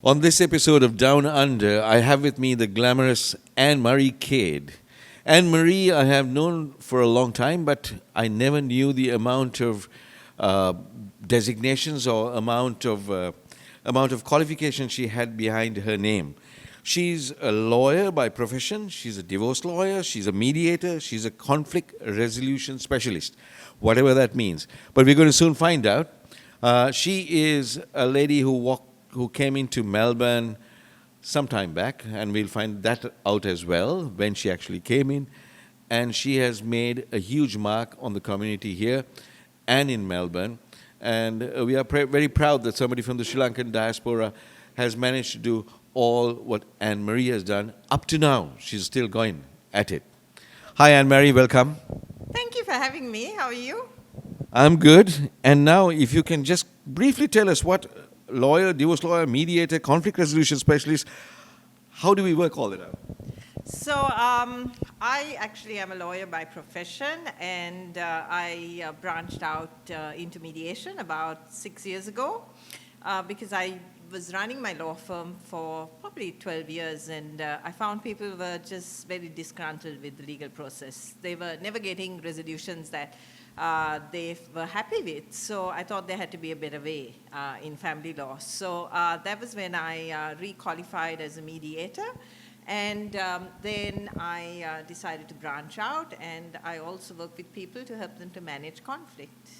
On this episode of Down Under, I have with me the glamorous Anne Marie Cade. Anne Marie, I have known for a long time, but I never knew the amount of uh, designations or amount of qualifications she had behind her name. She's a lawyer by profession. She's a divorce lawyer. She's a mediator. She's a conflict resolution specialist, whatever that means. But we're going to soon find out. She is a lady who came into Melbourne some time back, and we'll find that out as well when she actually came in. And she has made a huge mark on the community here and in Melbourne. And we are very proud that somebody from the Sri Lankan diaspora has managed to do all what Anne Marie has done up to now. She's still going at it. Hi, Anne Marie, welcome. Thank you for having me. How are you? I'm good. And now, if you can just briefly tell us what lawyer, divorce lawyer, mediator, conflict resolution specialist, how do we work all that out? So, I actually am a lawyer by profession, and I branched out into mediation about 6 years ago because I was running my law firm for probably 12 years, and I found people were just very disgruntled with the legal process. They were never getting resolutions that they were happy with. So I thought there had to be a better way in family law. So that was when I re-qualified as a mediator. And then I decided to branch out, and I also work with people to help them to manage conflict.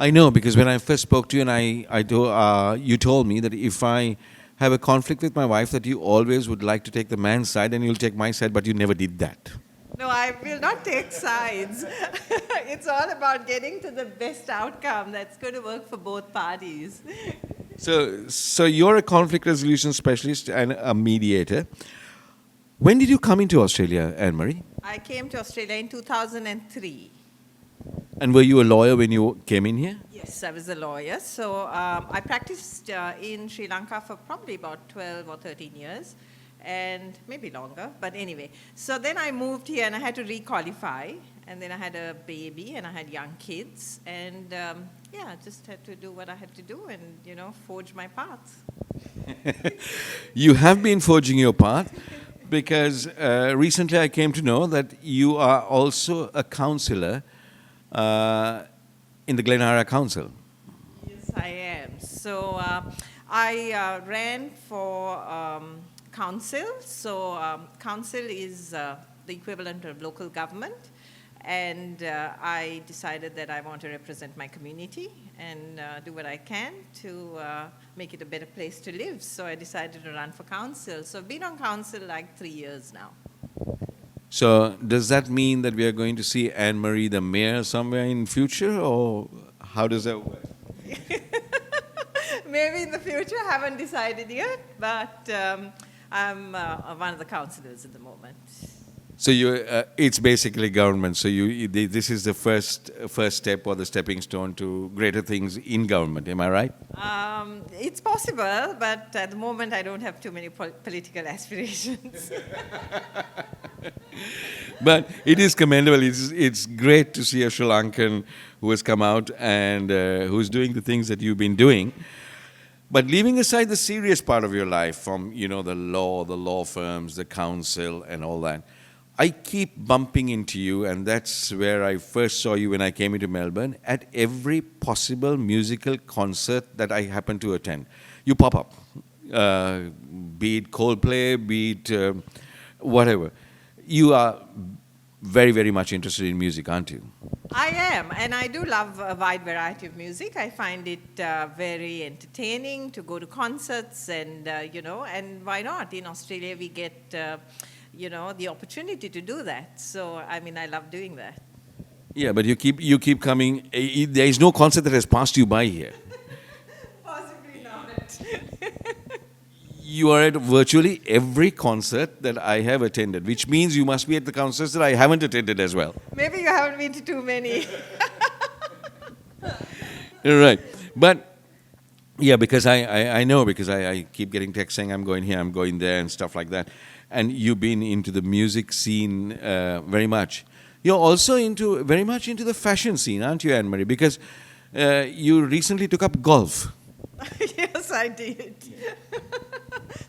I know, because when I first spoke to you, and you told me that if I have a conflict with my wife, that you always would like to take the man's side and you'll take my side, but you never did that. No, I will not take sides. It's all about getting to the best outcome that's going to work for both parties. So you're a conflict resolution specialist and a mediator. When did you come into Australia, Anne Marie? I came to Australia in 2003. And were you a lawyer when you came in here? Yes, I was a lawyer. So I practiced in Sri Lanka for probably about 12 or 13 years, and maybe longer, but anyway. So then I moved here and I had to re-qualify, and then I had a baby and I had young kids, and I just had to do what I had to do and, forge my path. You have been forging your path, because recently I came to know that you are also a councillor in the Glenara Council. Yes, I am. So I ran for council. So council is the equivalent of local government. And I decided that I want to represent my community and do what I can to make it a better place to live. So I decided to run for council. So I've been on council like 3 years now. So does that mean that we are going to see Anne Marie the mayor somewhere in future, or how does that work? Maybe in the future, I haven't decided yet, but I'm one of the councillors at the moment. So it's basically government. So this is the first step or the stepping stone to greater things in government. Am I right? It's possible, but at the moment I don't have too many political aspirations. But it is commendable. It's great to see a Sri Lankan who has come out and who's doing the things that you've been doing. But leaving aside the serious part of your life from, the law firms, the council and all that, I keep bumping into you, and that's where I first saw you when I came into Melbourne, at every possible musical concert that I happen to attend. You pop up, be it Coldplay, be it whatever. You are very, very much interested in music, aren't you? I am, and I do love a wide variety of music. I find it very entertaining to go to concerts, and and why not? In Australia, we get the opportunity to do that. So I love doing that. Yeah, but you keep coming. There is no concert that has passed you by here. Possibly not. You are at virtually every concert that I have attended, which means you must be at the concerts that I haven't attended as well. Maybe you haven't been to too many. Right. But, yeah, because I know, because I keep getting texts saying I'm going here, I'm going there, and stuff like that. And you've been into the music scene very much. You're also very much into the fashion scene, aren't you, Anne Marie? Because you recently took up golf. Yes, Yes, I did.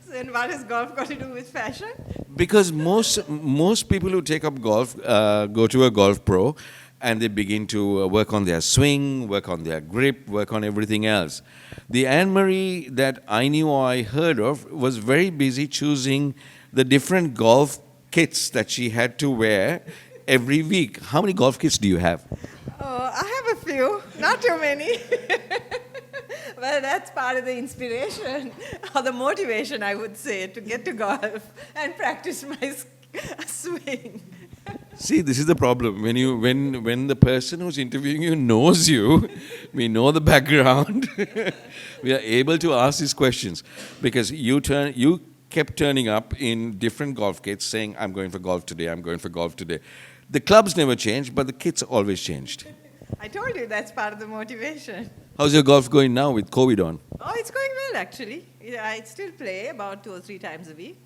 So then what has golf got to do with fashion? Because most people who take up golf go to a golf pro, and they begin to work on their swing, work on their grip, work on everything else. The Anne Marie that I knew or I heard of was very busy choosing the different golf kits that she had to wear every week. How many golf kits do you have? Oh, I have a few, not too many. Well, that's part of the inspiration or the motivation, I would say, to get to golf and practice my swing. See, this is the problem. When the person who's interviewing you knows you, we know the background, we are able to ask these questions. Because you kept turning up in different golf kits saying, I'm going for golf today, I'm going for golf today. The clubs never changed, but the kits always changed. I told you that's part of the motivation. How's your golf going now with COVID on? Oh, it's going well, actually. Yeah, I still play about 2 or 3 times a week.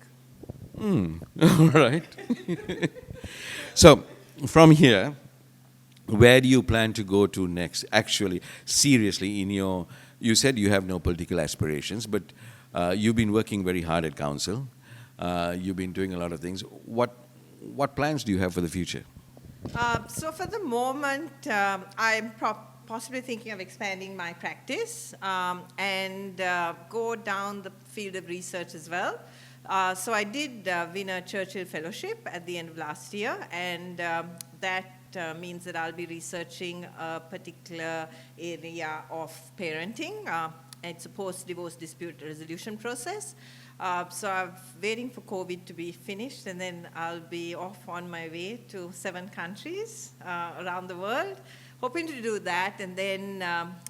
All right. So, from here, where do you plan to go to next? Actually, seriously, you said you have no political aspirations, but you've been working very hard at council. You've been doing a lot of things. What plans do you have for the future? So for the moment, I'm possibly thinking of expanding my practice and go down the field of research as well. So I did win a Churchill Fellowship at the end of last year, and that means that I'll be researching a particular area of parenting. It's a post-divorce dispute resolution process. So I'm waiting for COVID to be finished, and then I'll be off on my way to 7 countries around the world, hoping to do that and then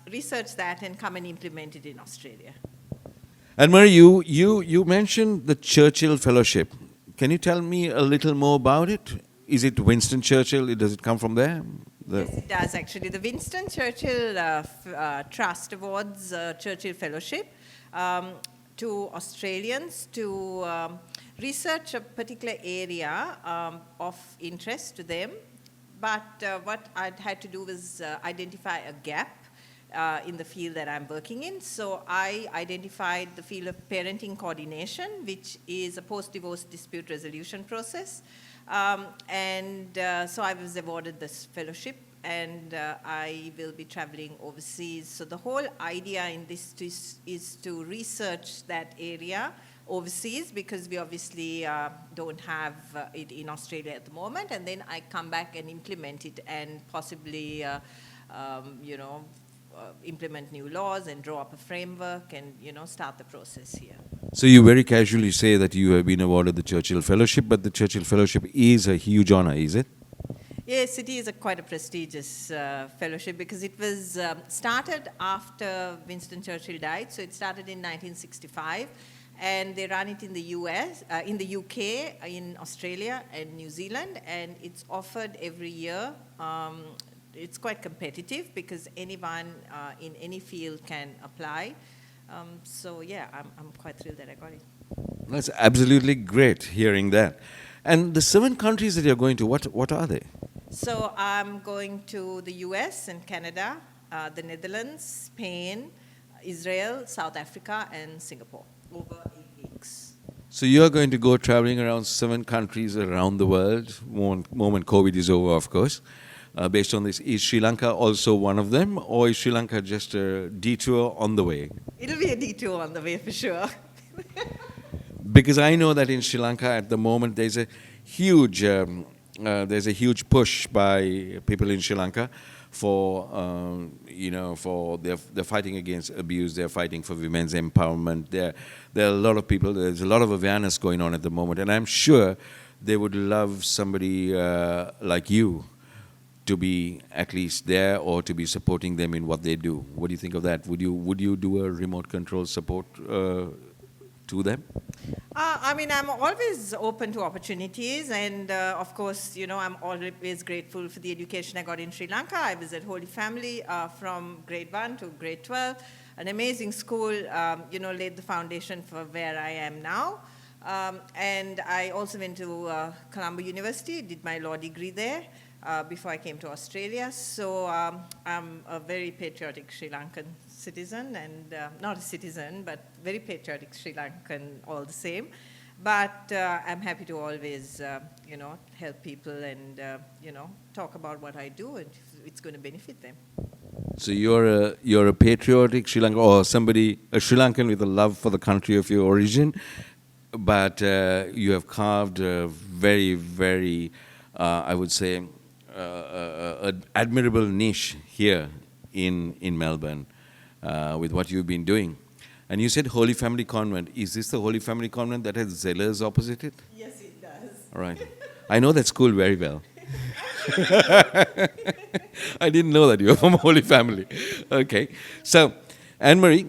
research that and come and implement it in Australia. And Mary, you mentioned the Churchill Fellowship. Can you tell me a little more about it? Is it Winston Churchill? Does it come from there? Yes, it does, actually. The Winston Churchill Trust awards Churchill Fellowship to Australians to research a particular area of interest to them. But what I'd had to do was identify a gap in the field that I'm working in. So I identified the field of parenting coordination, which is a post-divorce dispute resolution process. So I was awarded this fellowship, and I will be traveling overseas. So the whole idea in this is to research that area overseas, because we obviously don't have it in Australia at the moment, and then I come back and implement it and possibly, implement new laws and draw up a framework and, start the process here. So you very casually say that you have been awarded the Churchill Fellowship, but the Churchill Fellowship is a huge honor, is it? Yes, it is quite a prestigious fellowship, because it was started after Winston Churchill died. So it started in 1965, and they run it in the US, in the UK, in Australia and New Zealand, and it's offered every year. It's quite competitive because anyone in any field can apply. So yeah, I'm quite thrilled that I got it. That's absolutely great hearing that. And the 7 countries that you're going to, what are they? So I'm going to the US and Canada, the Netherlands, Spain, Israel, South Africa, and Singapore over 8 weeks. So you're going to go traveling around 7 countries around the world, moment COVID is over, of course. Based on this, is Sri Lanka also one of them, or is Sri Lanka just a detour on the way? It'll be a detour on the way for sure. Because I know that in Sri Lanka at the moment there's a huge push by people in Sri Lanka for they're fighting against abuse, they're fighting for women's empowerment. There are a lot of people. There's a lot of awareness going on at the moment, and I'm sure they would love somebody like you to be at least there or to be supporting them in what they do. What do you think of that? Would you do a remote control support to them? I'm always open to opportunities, and of course, I'm always grateful for the education I got in Sri Lanka. I was at Holy Family from grade 1 to grade 12, an amazing school, laid the foundation for where I am now. And I also went to Colombo University, did my law degree there. before I came to Australia. So I'm a very patriotic Sri Lankan citizen, and not a citizen, but very patriotic Sri Lankan all the same. But I'm happy to always, help people and, talk about what I do and if it's going to benefit them. So you're a patriotic Sri Lankan, or somebody, a Sri Lankan with a love for the country of your origin, but you have carved a very, very, I would say, admirable niche here in Melbourne with what you've been doing. And you said Holy Family Convent. Is this the Holy Family Convent that has Zellers opposite it? Yes, it does. All right. I know that school very well. I didn't know that you were from Holy Family. Okay. So, Anne-Marie,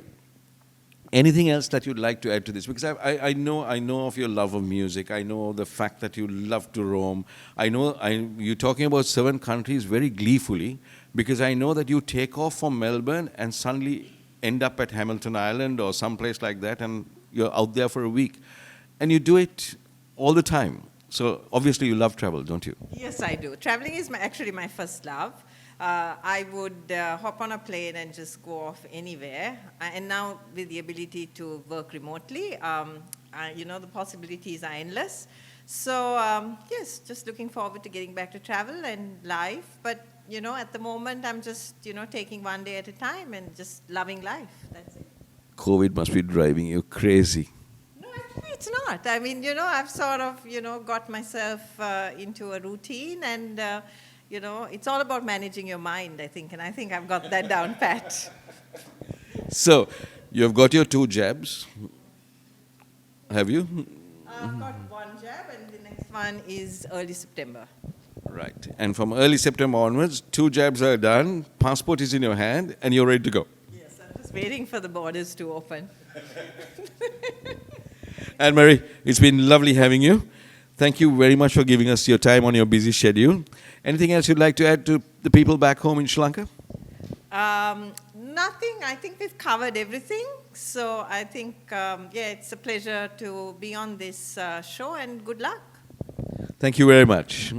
anything else that you'd like to add to this? Because I know of your love of music. I know the fact that you love to roam. You're talking about 7 countries very gleefully, because I know that you take off from Melbourne and suddenly end up at Hamilton Island or someplace like that, and you're out there for a week. And you do it all the time. So obviously you love travel, don't you? Yes, I do. Traveling is actually my first love. I would hop on a plane and just go off anywhere. And now with the ability to work remotely, the possibilities are endless. So yes, just looking forward to getting back to travel and life. But at the moment, I'm just, taking one day at a time and just loving life. That's it. COVID must be driving you crazy. No, actually, it's not. I mean, I've sort of, got myself into a routine, and, it's all about managing your mind, I think. And I think I've got that down pat. So, you've got your 2 jabs. Have you? I've got 1 jab, and the next one is early September. Right. And from early September onwards, 2 jabs are done, passport is in your hand, and you're ready to go. Yes, I'm just waiting for the borders to open. Anne-Marie, it's been lovely having you. Thank you very much for giving us your time on your busy schedule. Anything else you'd like to add to the people back home in Sri Lanka? Nothing. I think we've covered everything. So I think, it's a pleasure to be on this show, and good luck. Thank you very much.